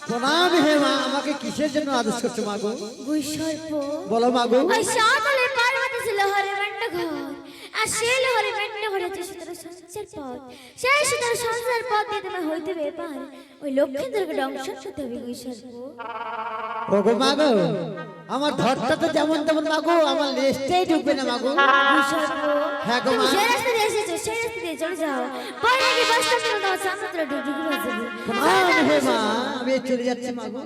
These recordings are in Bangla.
প্রণাম হে মা, আমাকে কিসের জন্য আদেশ করছো মা গো? গুইসর্প বলো মা গো। ওই সাতলে পার্বতী ছিল হরে মেন্ড ঘর, আর সেই হরে মেন্ড ঘরে যে সুতরাং সংসার পথ, সেই সুতরাং সংসার পথ দিয়ে তোমার হইতে ব্যাপার ওই লক্ষ্মীন্দরকে দংশন করতে হবে গুইসর্প। ওগো মা গো, আমার ধরটা তো যেমন তেমন মা গো, আমার লেজটাই ঢুকবে না মা গো। গুইসর্প হ্যাঁ গো তুমি মা। যে রাস্তা দিয়ে এসেছো সেই রাস্তা দিয়ে চলে যাও, পরে নাকি বাসটা ছিল তোমার সামনে তোরা ঢুকে যাবে। প্রণাম হে মা, আমি চলে যাচ্ছি মা গো।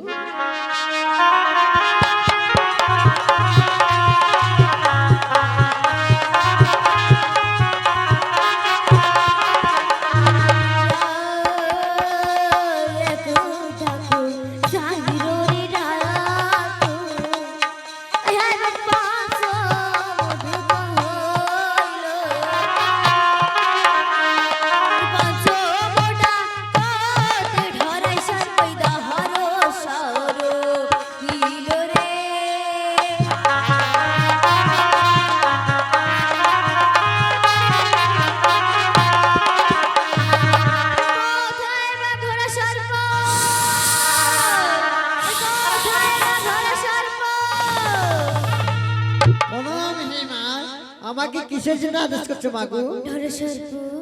আমাকে কিসের জন্য আদেশ করছো মা গো?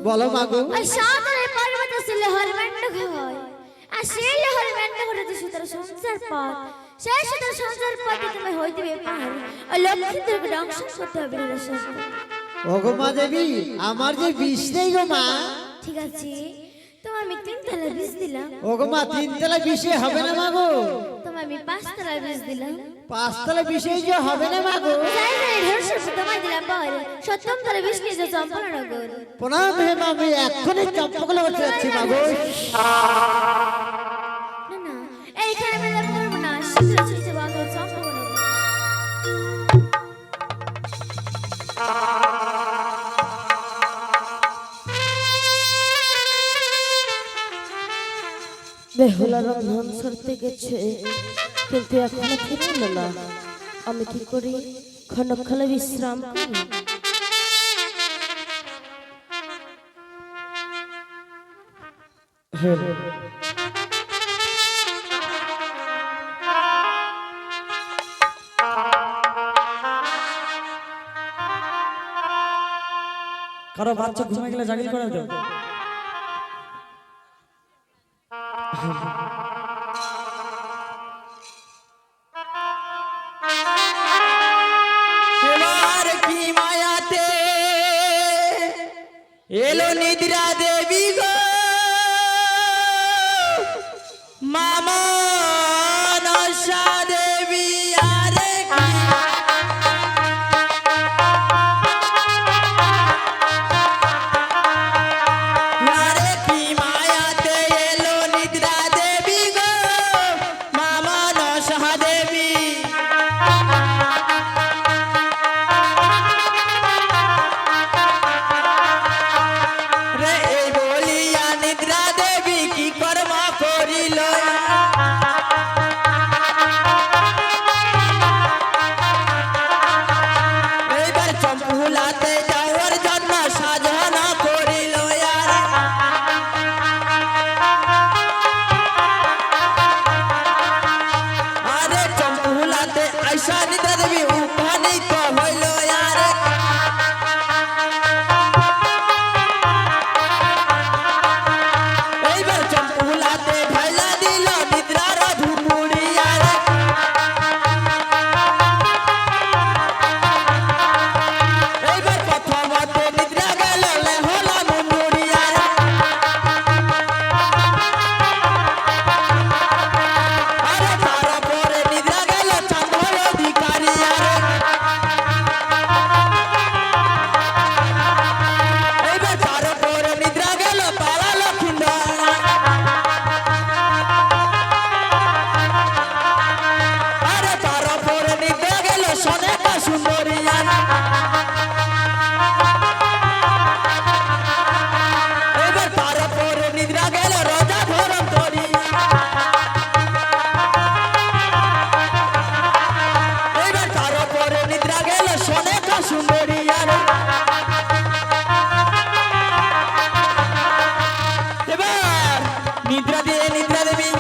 বলো মা গো। ওই সাতলে পার্বতী ছিল হরে মেন্ড ঘর, আর সেই হরে মেন্ড ঘরে যে সুতরাং সংসার পথ, সেই সুতরাং সংসার পথে তুমি হইতে ব্যাপার ওই লক্ষ্মীন্দরকে দংশন করতে হবে হরেশ্বর। ওগো মা দেবী, আমার যে বিষ নেই গো মা। ঠিক আছে, তোমার আমি 3 তলা বীজ দিলাম। ওগো মা, 3 তলা বিষে হবে না মা গো। তোমার আমি 5 তলা বীজ দিলাম। 5 তলা বিষে যে হবে না মা গো। যাই যাই হরেশ্বর তোমায় দিলাম পর 7ম তলা বীজ নিয়ে যাও চম্পলনগর। প্রণাম হে মা, আমি এক্ষুনি চম্পকনগর যাচ্ছি মা গো। না না, এইখানে মেলা করব না, শীঘ্র চলে যাবো আমি চম্পলনগর। বেহুলা রন্ধন সরতে গেছে, কিন্তু এখনো ফিরে এলো না। আমি কি করি? ক্ষণকালে বিশ্রাম করি। কারো বাচ্চা ঘুমে গেলে জাগিল করে দাও। এবার কি মায়াতে এলো নিদ্রা দেবী গো, মামা নশা দেবী। আরে কি আরে কি মায়াতে এলো নিদ্রা দেবী গো, মামা নশা দেবী। রে এই বলিয়া নিদ্রা দেবী কি কর্ম করিল, এইবার চম্পুলাতে যাওয়ার জন্য সাধনা করিল। আরে চম্পুলাতে আইসা নিদ্রা দেবী উপনীত হইল। আরে এইবার চম্পুলাতে ঢাইলা দিল নিদ্রা দেবী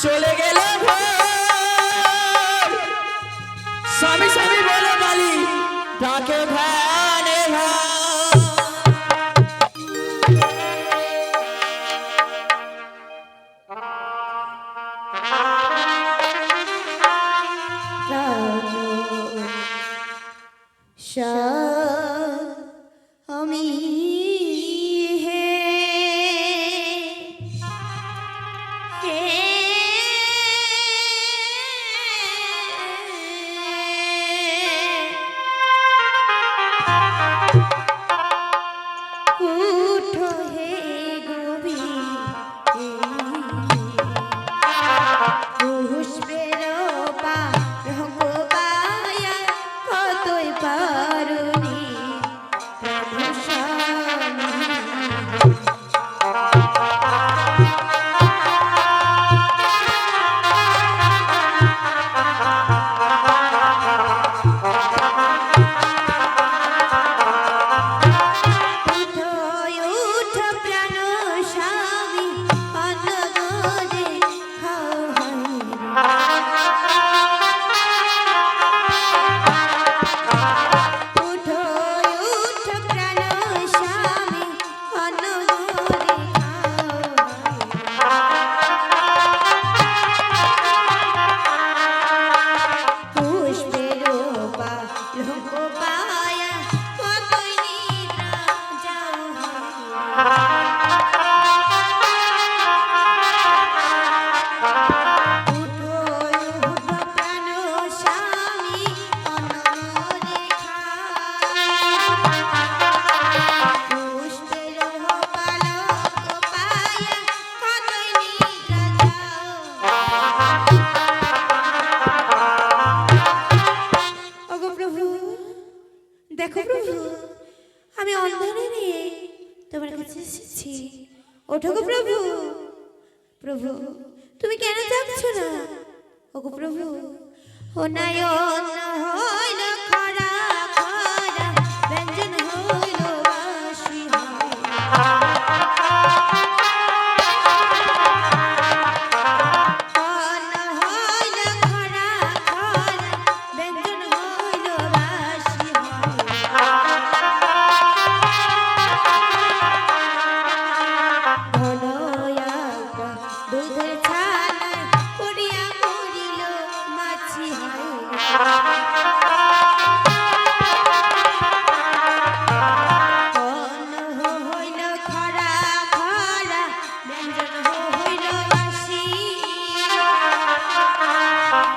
চলে গেল ঘর। স্বামী স্বামী বলে বালি ডাকে ভানে ভান। আমি হে হে উঠো হে গোবি পুষ্পের রঙ্গবায়া কতই পারুনি প্রভু স্বামী। উঠো প্রাণ স্বামী অন্নগরে খাও উঠো উঠো প্রাণ স্বামী অন্নগরে পুষ্পের রূপ পায়া কতই নিদ্রা যাও উঠো উঠো প্রাণ স্বামী অন্নরে পুষ্পের পালক পায়া কতই নিদ্রা যাও। ওগো প্রভু, দেখো প্রভু, আমি অন্ধনে নিয়ে তোমার কাছে এসেছি। ওঠো গো প্রভু। প্রভু, তুমি কেন যাচ্ছ না? ওগো প্রভু, ও নয়ন হইল খরা খরা, ব্যঞ্জন হইল বাসি অন্ন হইল খরা খরা, ব্যঞ্জন হইল বাসি ঘনয়াকা দুধের ছানায় পড়িয়া মরিল মাছি অন্ন হইল খরা খরা, ব্যঞ্জন হইল বাসি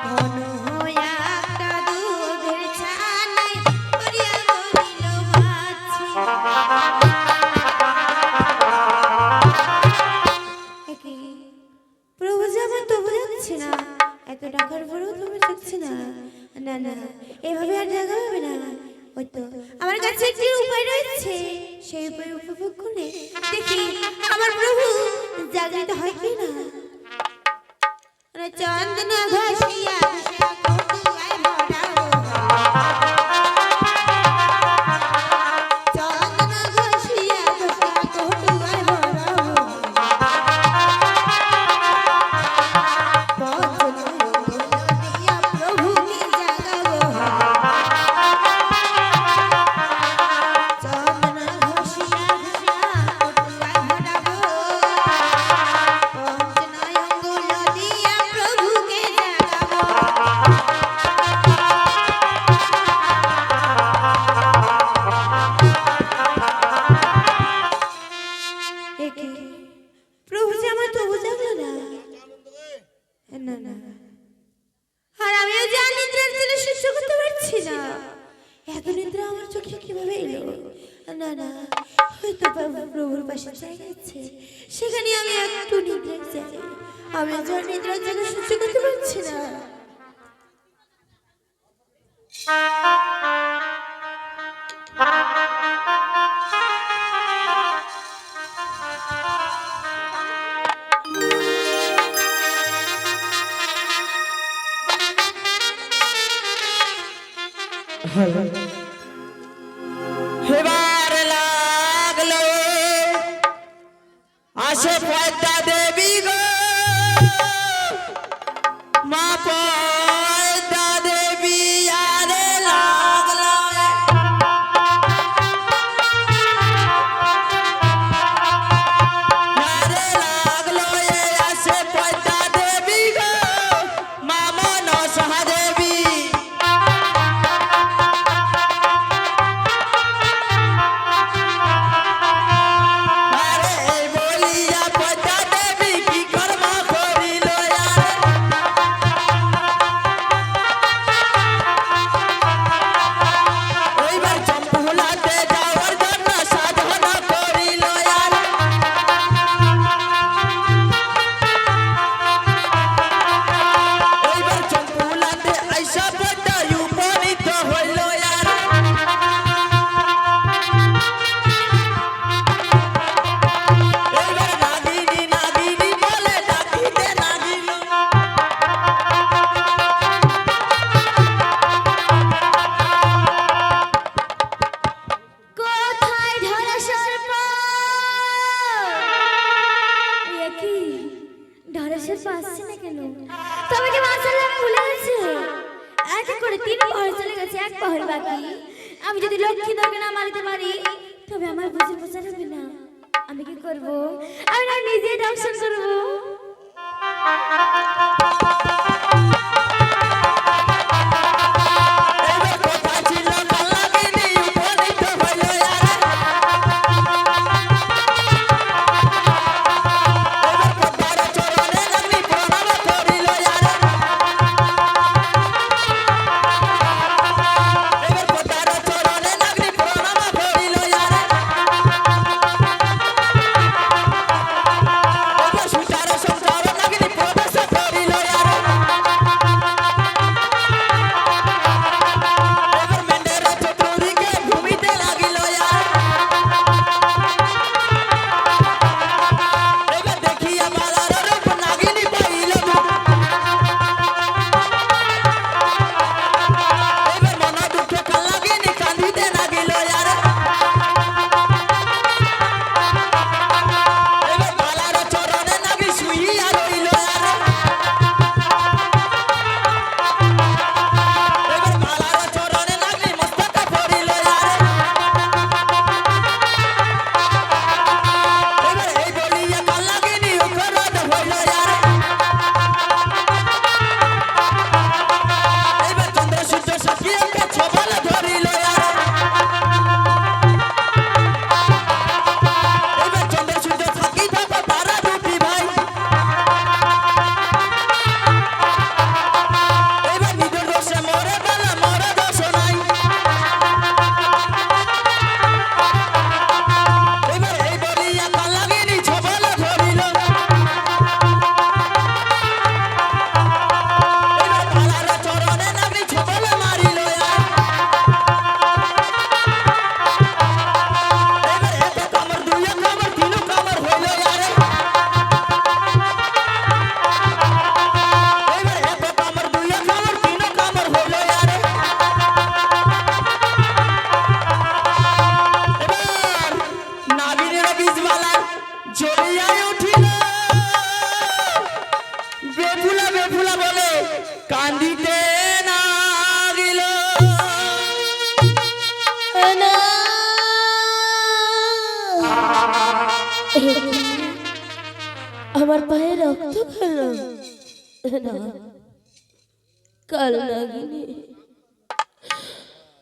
ঘনয়াকা দুধের ছানায় পড়িয়া মরিল মাছি। প্রভু যে আমার তবু যাচ্ছে না, এত টাকার পরেও তবু যাচ্ছে না। না না, এভাবে আর জায়গা হবে না। ওই তো আমার কাছে একটি উপায় রয়েছে, সেই উপায় উপভোগ করে দেখি আমার প্রভু জাগরিত হয় কি না। চন্দন ঘষিয়া ঘষিয়া কটুয়ায় ভরাও, চন্দন ঘষিয়া ঘষিয়া কটুয়ায় ভরাও, প্রভুকে জাগাবো, চন্দন ঘষিয়া ঘষিয়া কটুয়ায় ভরাবো, পঞ্চনয় অঙ্গুল দিয়া প্রভুকে জাগাবো। প্রভু যে আমার তবু জাগলো না। না না, আর আমিও যে নিদ্রার জন্য সহ্য করতে পারছি না। এত নিদ্রা আমার চোখে কিভাবে এলো? না না, হয়তো প্রভুর পাশে জায়গা আছে, সেখানে আমি একটু নিদ্রা যাই। আমি যে নিদ্রার জন্য সহ্য করতে পারছি না। হেবার লাগলো আসে পদ্মা দেবী গো বয়সের পাচ্ছে না কেন? তবে কি মাসাল্লাহ আমি ভুলে গেছি? এক এক করে 3 পাহাড় চলে গেছে, 1 পাহাড় বাকি। আমি যদি লক্ষ্মী দরকে না মারিতে পারি তবে আমার বুঝে বোঝা হবে না। আমি কি করব? আমি না নিজে দর্শন করব। এবার কথা ছিল কালাগিনি উপনীত হইল আরে এবার কথার চরণে লাগলি প্রণাম করিল আরে এবার কথার চরণে লাগলি প্রণাম করিল আরে এবার সুতার সংসার লাগলি প্রবেশ করিল আরে এবার মেন্ডের চতুর্দিকে ঘুমিতে লাগিল আরে এবার দেখিয়া বালার রূপ নাগিনী পাইল এবার মন দুঃখে কালাগিনী কাঁদিতে লাগিল আরে এবার বালার চরণে নাগি শুইয়া রইল আরে এবার বালার চরণে নাগি মস্তক পড়িল আরে এবার এই বলিয়া কালাগিনী উপরত হইল আরে এবার চন্দ্র সূর্য সাক্ষীকে ছবল ধরিল আরে এবার চন্দ্র সূর্য সাক্ষী থাকো তারা দুটি ভাই এবার নিজের দোষে মরে গেল মরে দোষ নাই এবার এই বলিয়া কালাগিনী ছবল ধরিল এবার বালার চরণে নাগি ছবল মারিল এবার এক কামড় দুই কামড় তিন কামড় হইল আরে এবার এক কামড় দুই কামড় তিন কামড় হইল আরে এবার নাগিনীর বীজমালা জ্বলিয়া উঠিল বেফুলা বেফুলা বলে কান্দিতে লাগিল আমার পায়ে রক্ত কেন? না, কাল নাগিনী,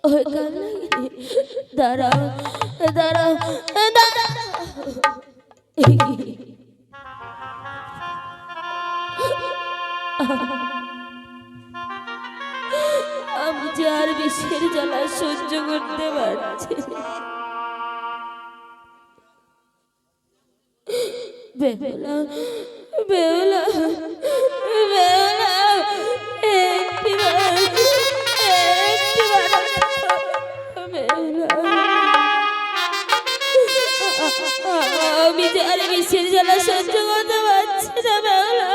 ওই কাল নাগিনী, দাঁড়াও দাঁড়াও দাঁড়াও। আমি যে আর বিষের জ্বালা সহ্য করতে পারছি না। বেহুলা বেহুলা বেহুলা একটিবার বেহুলা, আমি যে আর বিষের জ্বালা সহ্য করতে পারছি না। বেহুলা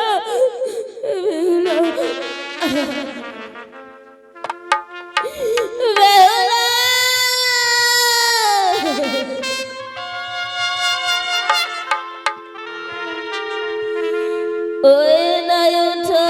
বেহুলা বেহুলা ওই নায়টা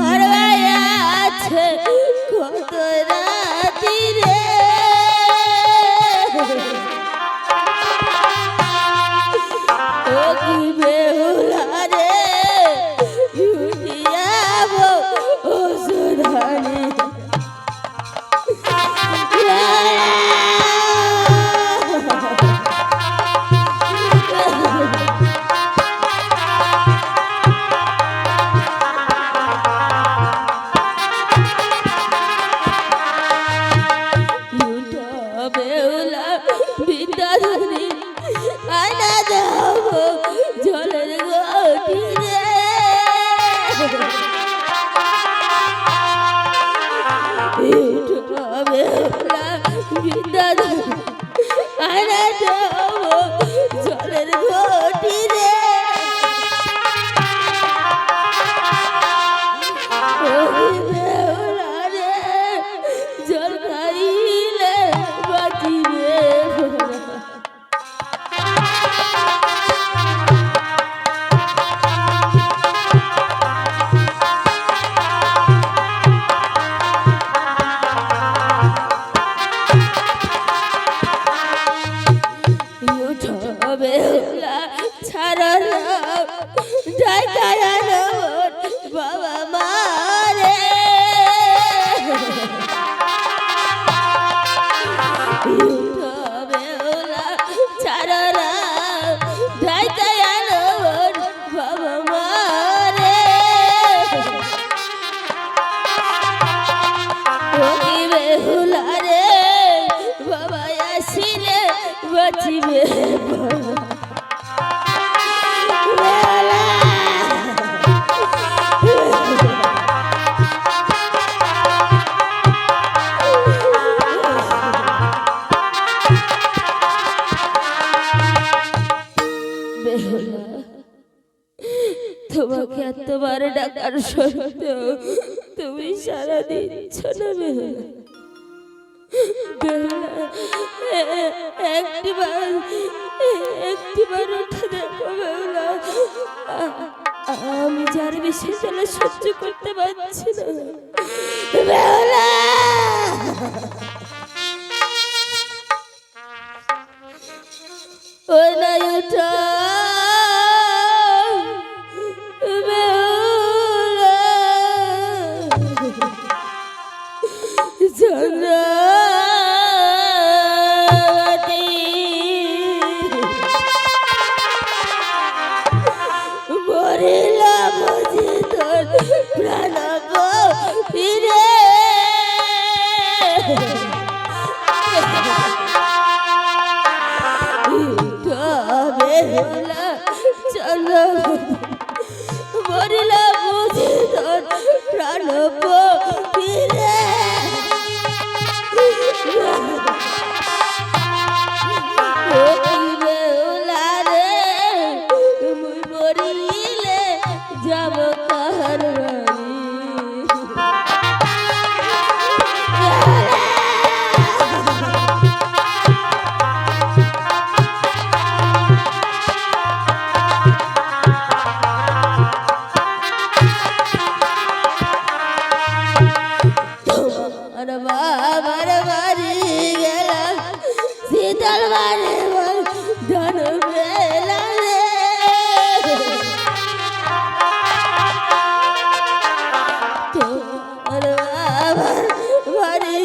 আর আছে কত রাতি রে, ও কি বেহুলা রে উঠিয়াবো ও সুধানি। বেহুলা বিদ্যাধর আরে দেবো জলের ঘটি রে বেহুলা রে জল খাইলে বাঁচিবে বেহুলা ছাড়া বাবা মারে বেহুলা ছাড়া বাবা মারে বেহুলা রে বাবা আসিলে বাঁচিবে বেহুলা তোমাকে এতবার ডাকার সত্ত্বেও তুমি সারা দিচ্ছ না বেহুলা বেহুলা একটিবার উঠে দেখো বেহুলা আমি যার বেশি জ্বালা সহ্য করতে পারছি না বেহুলা ওই না ওঠা বেহুলা চন্দ্রা মরিলা বুঝি তোর প্রাণ ফিরে বেহুলা চলো মরিলা বুঝি তোর প্রাণ ফিরে বেহুলা রে মুই মরিলে যাব কাহার বাড়ি তোমার বাবার বাড়ি গেলাম শীতল বাড়ি ধন বেলা রে তোমার বাবার বাড়ি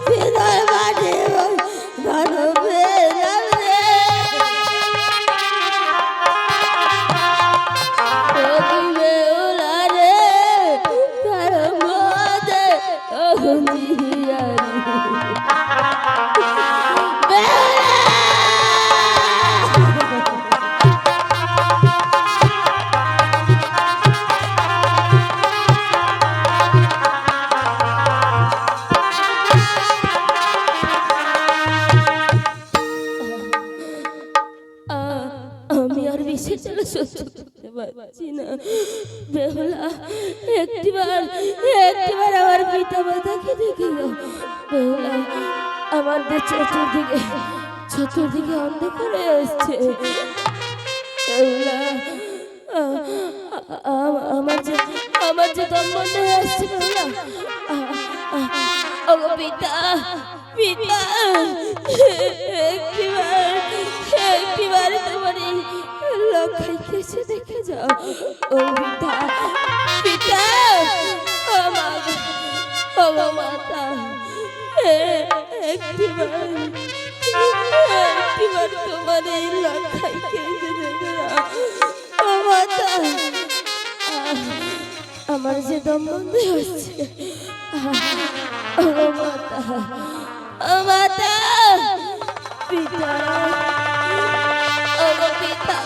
শীতল বাড়ি ধন বেলা রে বেহুলা রে তার মধ্যে আমি আর বেশি চলে সহ্য করতে পারছি না বেহুলা একটিবার আমার পিতা মাতাকে দেখে যাও বেহুলা আমাদের চতুর্দিকে অন্ধকার হয়ে আসছে বেহুলা আমার যে দম বন্ধ হয়ে আসছে বেহুলা ও পিতা পিতা একটিবার তোমার লক্ষ্য কেসে দেখে যাও ও পিতা পিতা ও মাতা একটিবার তোমার এই লক্ষ্য কেসে দেখে যাও ও মাতা আমার যে দম বন্ধ হচ্ছে ও মাতা পিতা ও পিতা